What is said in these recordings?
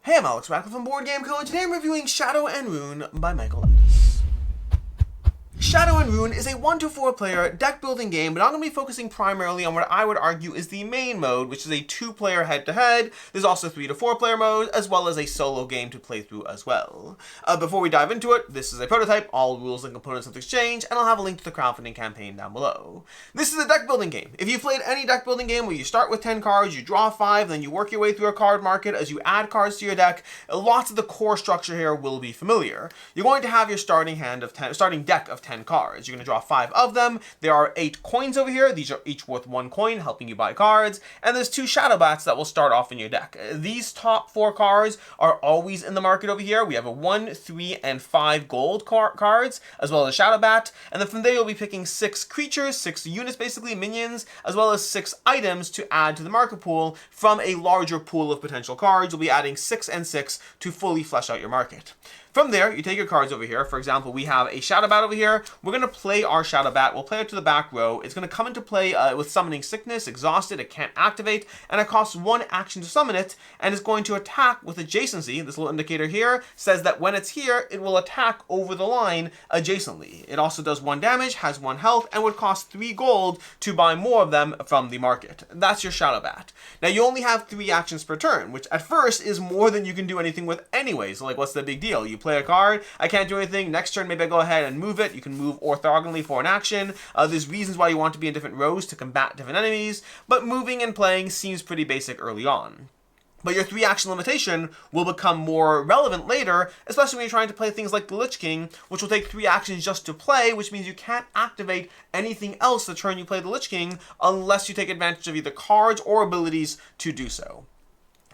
Hey, I'm Alex Radcliffe from Board Game Co, and today I'm reviewing Shadow and Rune by Michael Ennis. Shadow and Rune is a 1 to 4 player deck building game, but I'm going to be focusing primarily on what I would argue is the main mode, which is a 2-player head-to-head. There's also 3 to 4 player mode, as well as a solo game to play through as well. Before we dive into it, this is a prototype, all rules and components have to exchange, and I'll have a link to the crowdfunding campaign down below. This is a deck building game. If you've played any deck building game where you start with 10 cards, you draw 5, then you work your way through a card market as you add cards to your deck, lots of the core structure here will be familiar. You're going to have your starting deck of 10 cards. You're going to draw 5 of them. There are 8 coins over here. These are each worth 1 coin, helping you buy cards. And there's 2 shadow bats that will start off in your deck. These top 4 cards are always in the market over here. We have a 1, 3, and 5 gold cards, as well as a shadow bat. And then from there, you'll be picking 6 creatures, 6 units, basically minions, as well as 6 items to add to the market pool from a larger pool of potential cards. You'll be adding 6 and 6 to fully flesh out your market. From there, you take your cards over here. For example, we have a Shadow Bat over here. We're going to play our Shadow Bat. We'll play it to the back row. It's going to come into play with Summoning Sickness, Exhausted. It can't activate, and it costs 1 action to summon it, and it's going to attack with adjacency. This little indicator here says that when it's here, it will attack over the line adjacently. It also does 1 damage, has 1 health, and would cost 3 gold to buy more of them from the market. That's your Shadow Bat. Now, you only have 3 actions per turn, which at first is more than you can do anything with anyway. So, like, what's the big deal? You play a card, I can't do anything, next turn maybe I go ahead and move it. You can move orthogonally for an action. There's reasons why you want to be in different rows to combat different enemies, but moving and playing seems pretty basic early on. But your 3 action limitation will become more relevant later, especially when you're trying to play things like the Lich King, which will take 3 actions just to play, which means you can't activate anything else the turn you play the Lich King unless you take advantage of either cards or abilities to do so.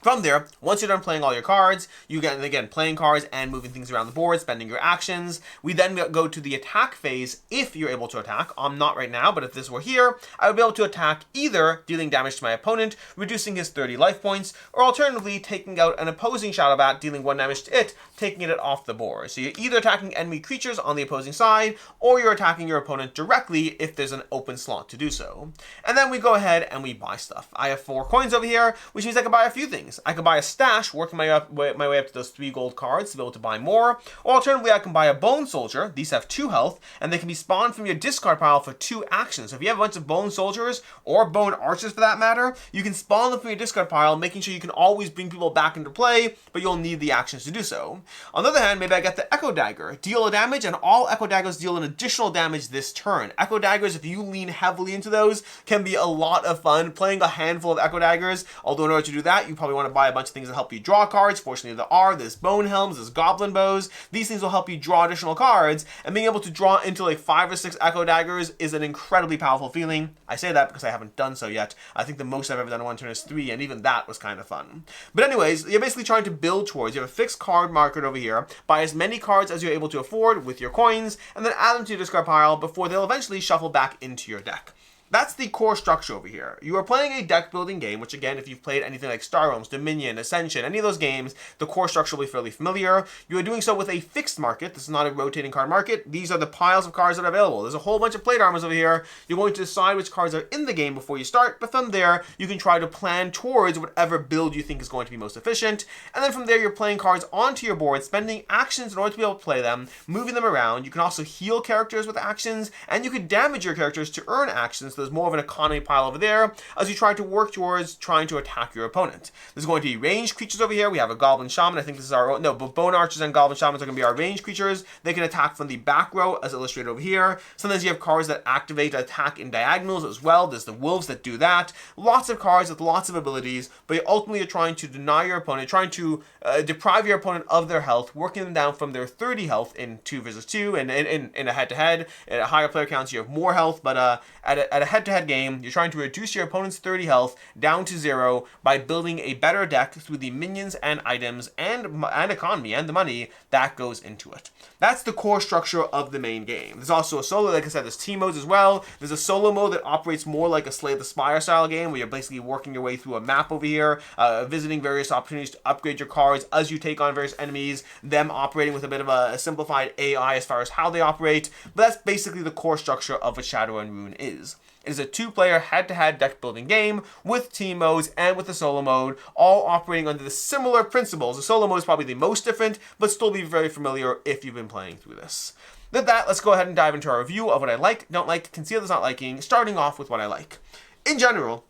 From there, once you're done playing all your cards, you get, again, playing cards and moving things around the board, spending your actions. We then go to the attack phase if you're able to attack. I'm not right now, but if this were here, I would be able to attack either dealing damage to my opponent, reducing his 30 life points, or alternatively taking out an opposing Shadow Bat, dealing 1 damage to it, taking it off the board. So you're either attacking enemy creatures on the opposing side, or you're attacking your opponent directly if there's an open slot to do so. And then we go ahead and we buy stuff. I have 4 coins over here, which means I can buy a few things. I can buy a stash, working my way up to those 3 gold cards to be able to buy more. Or alternatively, I can buy a bone soldier. These have 2 health, and they can be spawned from your discard pile for 2 actions. So if you have a bunch of bone soldiers, or bone archers for that matter, you can spawn them from your discard pile, making sure you can always bring people back into play, but you'll need the actions to do so. On the other hand, maybe I get the Echo Dagger. Deal a damage, and all Echo Daggers deal an additional damage this turn. Echo Daggers, if you lean heavily into those, can be a lot of fun. Playing a handful of Echo Daggers, although in order to do that, you probably want to buy a bunch of things that help you draw cards. Fortunately, there's bone helms, there's goblin bows. These things will help you draw additional cards, and being able to draw into like 5 or 6 Echo Daggers is an incredibly powerful feeling. I say that because I haven't done so yet. I think the most I've ever done in 1 turn is 3, and even that was kind of fun. But anyways, you're basically trying to build towards, you have a fixed card market over here, buy as many cards as you're able to afford with your coins, and then add them to your discard pile before they'll eventually shuffle back into your deck. That's the core structure over here. You are playing a deck building game, which again, if you've played anything like Star Realms, Dominion, Ascension, any of those games, the core structure will be fairly familiar. You are doing so with a fixed market. This is not a rotating card market. These are the piles of cards that are available. There's a whole bunch of plate armors over here. You're going to decide which cards are in the game before you start, but from there, you can try to plan towards whatever build you think is going to be most efficient. And then from there, you're playing cards onto your board, spending actions in order to be able to play them, moving them around. You can also heal characters with actions, and you can damage your characters to earn actions. So there's more of an economy pile over there as you try to work towards trying to attack your opponent. There's going to be ranged creatures over here. We have a goblin shaman. I think this is our own. No, but bone archers and goblin shamans are going to be our ranged creatures. They can attack from the back row as illustrated over here. Sometimes you have cards that activate attack in diagonals as well. There's the wolves that do that. Lots of cards with lots of abilities, but ultimately you're trying to deny your opponent, trying to deprive your opponent of their health, working them down from their 30 health in 2 versus 2 and in a head-to-head. At a higher player counts, you have more health, but at a head-to-head game, you're trying to reduce your opponent's 30 health down to 0 by building a better deck through the minions and items and economy and the money that goes into it. That's the core structure of the main game. There's also a solo, like I said, there's team modes as well. There's a solo mode that operates more like a Slay the Spire style game where you're basically working your way through a map over here, visiting various opportunities to upgrade your cards as you take on various enemies, them operating with a bit of a simplified AI as far as how they operate. But that's basically the core structure of what Shadow and Rune is. It is a 2-player head-to-head deck building game with team modes and with the solo mode, all operating under the similar principles. The solo mode is probably the most different, but still be very familiar if you've been playing through this. With that, let's go ahead and dive into our review of what I like, don't like, conceal this not liking, starting off with what I like. In general,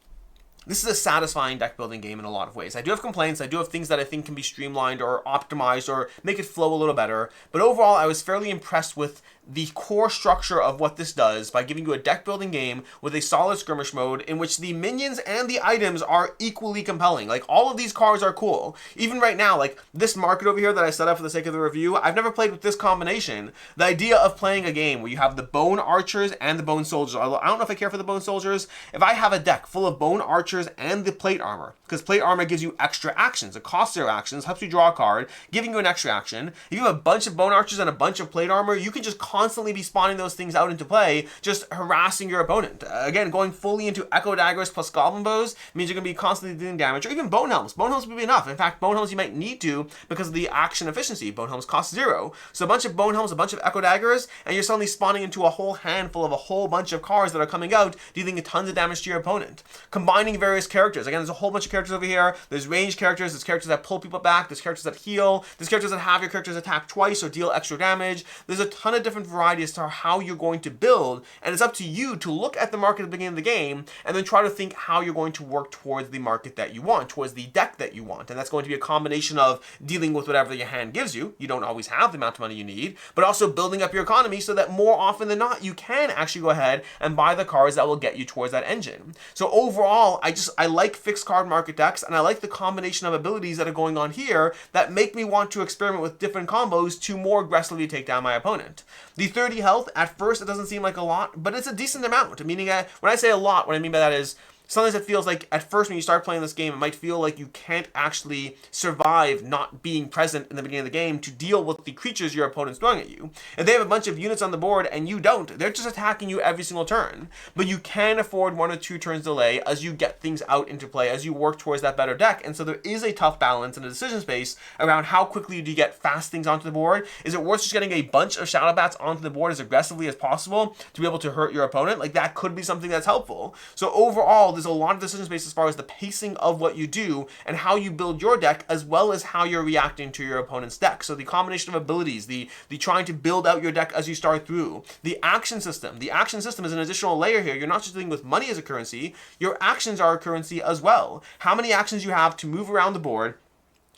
this is a satisfying deck building game in a lot of ways. I do have complaints, I do have things that I think can be streamlined or optimized or make it flow a little better, but overall I was fairly impressed with the core structure of what this does by giving you a deck building game with a solid skirmish mode in which the minions and the items are equally compelling. Like, all of these cards are cool. Even right now, like this market over here that I set up for the sake of the review, I've never played with this combination. The idea of playing a game where you have the bone archers and the bone soldiers, although I don't know if I care for the bone soldiers, if I have a deck full of bone archers and the plate armor, because plate armor gives you extra actions, it costs 0 actions, helps you draw a card, giving you an extra action. If you have a bunch of bone archers and a bunch of plate armor, you can just constantly be spawning those things out into play, just harassing your opponent. Again, going fully into echo daggers plus goblin bows means you're going to be constantly doing damage, or even bone helms. Bone helms would be enough. In fact, bone helms you might need to because of the action efficiency. Bone helms cost 0. So a bunch of bone helms, a bunch of echo daggers, and you're suddenly spawning into a whole handful of a whole bunch of cards that are coming out, dealing tons of damage to your opponent. Combining various characters. Again, there's a whole bunch of characters over here. There's ranged characters, there's characters that pull people back, there's characters that heal, there's characters that have your characters attack twice or deal extra damage. There's a ton of different varieties to how you're going to build, and it's up to you to look at the market at the beginning of the game and then try to think how you're going to work towards the market that you want, towards the deck that you want. And that's going to be a combination of dealing with whatever your hand gives you. You don't always have the amount of money you need, but also building up your economy so that more often than not you can actually go ahead and buy the cards that will get you towards that engine. So overall, I like fixed card market decks, and I like the combination of abilities that are going on here that make me want to experiment with different combos to more aggressively take down my opponent. The 30 health, at first it doesn't seem like a lot, but it's a decent amount. Meaning, when I say a lot, what I mean by that is sometimes it feels like at first when you start playing this game, it might feel like you can't actually survive not being present in the beginning of the game to deal with the creatures your opponent's throwing at you. If they have a bunch of units on the board and you don't, they're just attacking you every single turn. But you can afford 1 or 2 turns delay as you get things out into play, as you work towards that better deck. And so there is a tough balance and a decision space around how quickly do you get fast things onto the board. Is it worth just getting a bunch of shadow bats onto the board as aggressively as possible to be able to hurt your opponent? Like, that could be something that's helpful. So overall, there's a lot of decision space as far as the pacing of what you do and how you build your deck, as well as how you're reacting to your opponent's deck. So the combination of abilities, the trying to build out your deck as you start through, the action system. The action system is an additional layer here. You're not just dealing with money as a currency, your actions are a currency as well. How many actions you have to move around the board,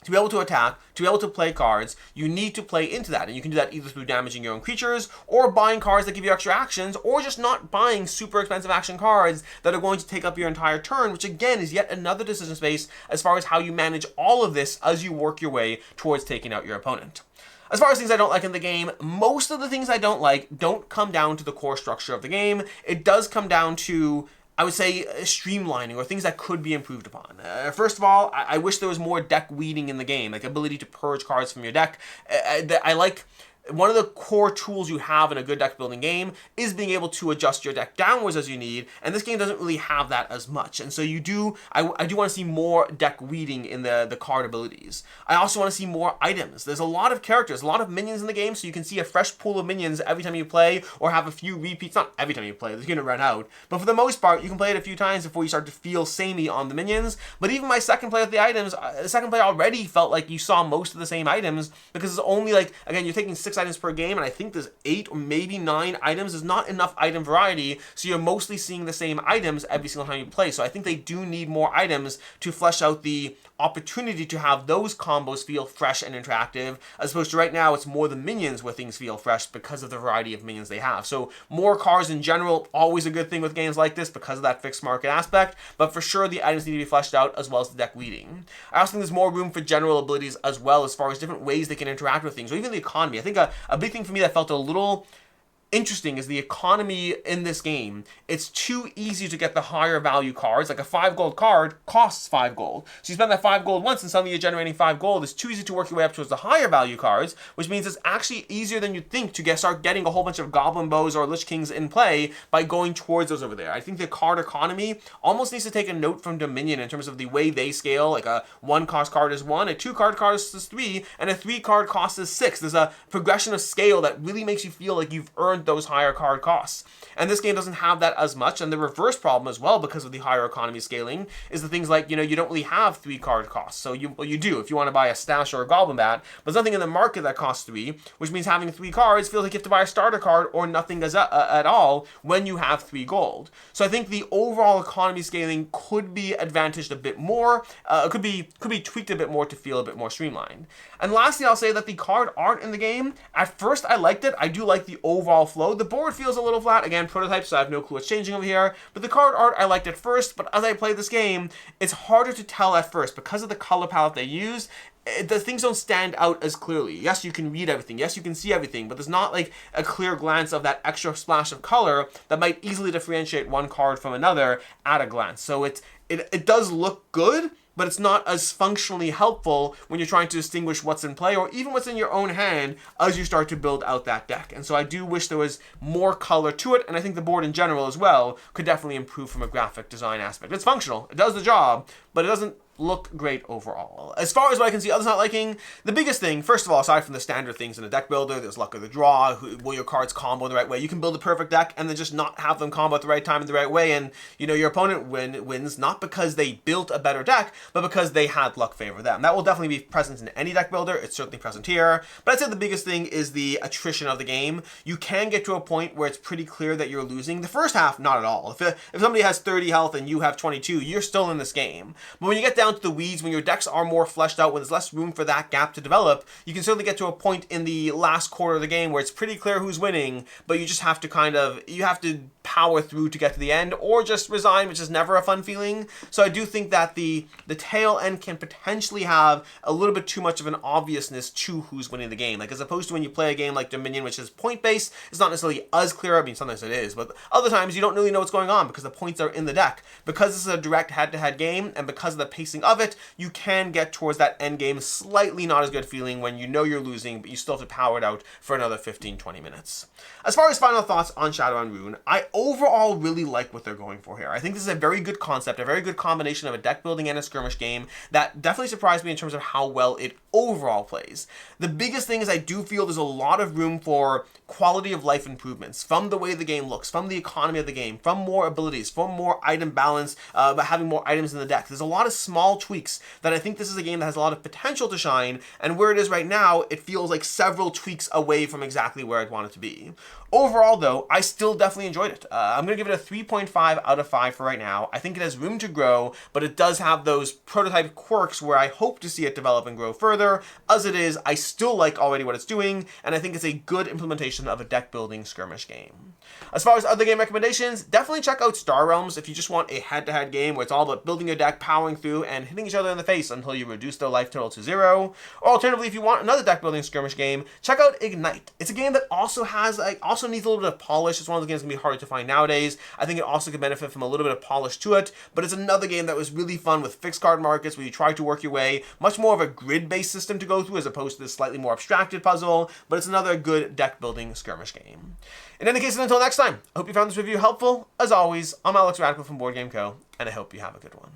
to be able to attack, to be able to play cards, you need to play into that. And you can do that either through damaging your own creatures, or buying cards that give you extra actions, or just not buying super expensive action cards that are going to take up your entire turn, which again is yet another decision space as far as how you manage all of this as you work your way towards taking out your opponent. As far as things I don't like in the game, most of the things I don't like don't come down to the core structure of the game. It does come down to, I would say, streamlining or things that could be improved upon. First of all, I wish there was more deck weeding in the game, like ability to purge cards from your deck. I like one of the core tools you have in a good deck building game is being able to adjust your deck downwards as you need, and this game doesn't really have that as much. And so I do want to see more deck weeding in the card abilities. I also want to see more items. There's a lot of characters, a lot of minions in the game, so you can see a fresh pool of minions every time you play, or have a few repeats. Not every time you play, they're going to run out, but for the most part, you can play it a few times before you start to feel samey on the minions. But even my second play of the items, the second play already felt like you saw most of the same items, because it's only like, again, you're taking 6 items per game, and I think there's 8 or maybe 9 items. There's not enough item variety, so you're mostly seeing the same items every single time you play. So I think they do need more items to flesh out the opportunity to have those combos feel fresh and interactive, as opposed to right now it's more the minions where things feel fresh because of the variety of minions they have. So more cards in general, always a good thing with games like this because of that fixed market aspect, but for sure the items need to be fleshed out as well as the deck weeding. I also think there's more room for general abilities as well, as far as different ways they can interact with things, or even the economy. I think a big thing for me that felt a little interesting is the economy in this game. It's too easy to get the higher value cards. Like a 5 gold card costs 5 gold. So you spend that 5 gold once and suddenly you're generating 5 gold. It's too easy to work your way up towards the higher value cards, which means it's actually easier than you'd think to start getting a whole bunch of goblin bows or lich kings in play by going towards those over there. I think the card economy almost needs to take a note from Dominion in terms of the way they scale. Like a 1 cost card is 1, a 2 card cost is 3, and a 3 card cost is 6. There's a progression of scale that really makes you feel like you've earned warrant those higher card costs. And this game doesn't have that as much, and the reverse problem as well, because of the higher economy scaling, is the things like, you don't really have 3 card costs. So you do if you want to buy a stash or a goblin bat, but there's nothing in the market that costs 3, which means having 3 cards feels like you have to buy a starter card or nothing at all when you have 3 gold. So I think the overall economy scaling could be advantaged a bit more. It could be tweaked a bit more to feel a bit more streamlined. And lastly, I'll say that the card art in the game, at first I liked it. I do like the overall flow. The board feels a little flat. Again, prototype, so I have no clue what's changing over here. But the card art I liked at first, but as I play this game, it's harder to tell at first because of the color palette they use. The things don't stand out as clearly. Yes, you can read everything. Yes, you can see everything, but there's not like a clear glance of that extra splash of color that might easily differentiate one card from another at a glance. So it does look good, but it's not as functionally helpful when you're trying to distinguish what's in play or even what's in your own hand as you start to build out that deck. And so I do wish there was more color to it, and I think the board in general as well could definitely improve from a graphic design aspect. It's functional, it does the job, but it doesn't look great overall. As far as what I can see others not liking, the biggest thing, first of all, aside from the standard things in a deck builder, there's luck of the draw, will your cards combo in the right way. You can build a perfect deck and then just not have them combo at the right time in the right way, and your opponent wins not because they built a better deck, but because they had luck favor them. That will definitely be present in any deck builder. It's certainly present here. But I'd say the biggest thing is the attrition of the game. You can get to a point where it's pretty clear that you're losing. The first half, not at all. If somebody has 30 health and you have 22, you're still in this game. But when you get down to the weeds, when your decks are more fleshed out, when there's less room for that gap to develop, you can certainly get to a point in the last quarter of the game where it's pretty clear who's winning, but you just have to you have to power through to get to the end, or just resign, which is never a fun feeling. So I do think that the tail end can potentially have a little bit too much of an obviousness to who's winning the game. Like, as opposed to when you play a game like Dominion, which is point-based, it's not necessarily as clear. I mean, sometimes it is, but other times you don't really know what's going on because the points are in the deck. Because this is a direct head-to-head game, and because of the pacing of it, you can get towards that end game slightly not as good feeling when you know you're losing, but you still have to power it out for another 15-20 minutes. As far as final thoughts on Shadow and Rune, I overall really like what they're going for here. I think this is a very good concept, a very good combination of a deck building and a skirmish game that definitely surprised me in terms of how well it overall plays. The biggest thing is I do feel there's a lot of room for quality of life improvements from the way the game looks, from the economy of the game, from more abilities, from more item balance, but having more items in the deck. There's a lot of small tweaks that I think this is a game that has a lot of potential to shine, and where it is right now, it feels like several tweaks away from exactly where I'd want it to be. Overall, though, I still definitely enjoyed it. I'm going to give it a 3.5 out of 5 for right now. I think it has room to grow, but it does have those prototype quirks where I hope to see it develop and grow further. As it is, I still like already what it's doing, and I think it's a good implementation of a deck-building skirmish game. As far as other game recommendations, definitely check out Star Realms if you just want a head-to-head game where it's all about building your deck, powering through, and hitting each other in the face until you reduce their life total to 0. Or alternatively, if you want another deck-building skirmish game, check out Ignite. It's a game that also needs a little bit of polish. It's one of the games that's going to be harder to find nowadays. I think it also could benefit from a little bit of polish to it, but it's another game that was really fun with fixed card markets where you try to work your way, much more of a grid-based system to go through as opposed to this slightly more abstracted puzzle, but it's another good deck-building skirmish game. In any case, until next time, I hope you found this review helpful. As always, I'm Alex Radical from Board Game Co., and I hope you have a good one.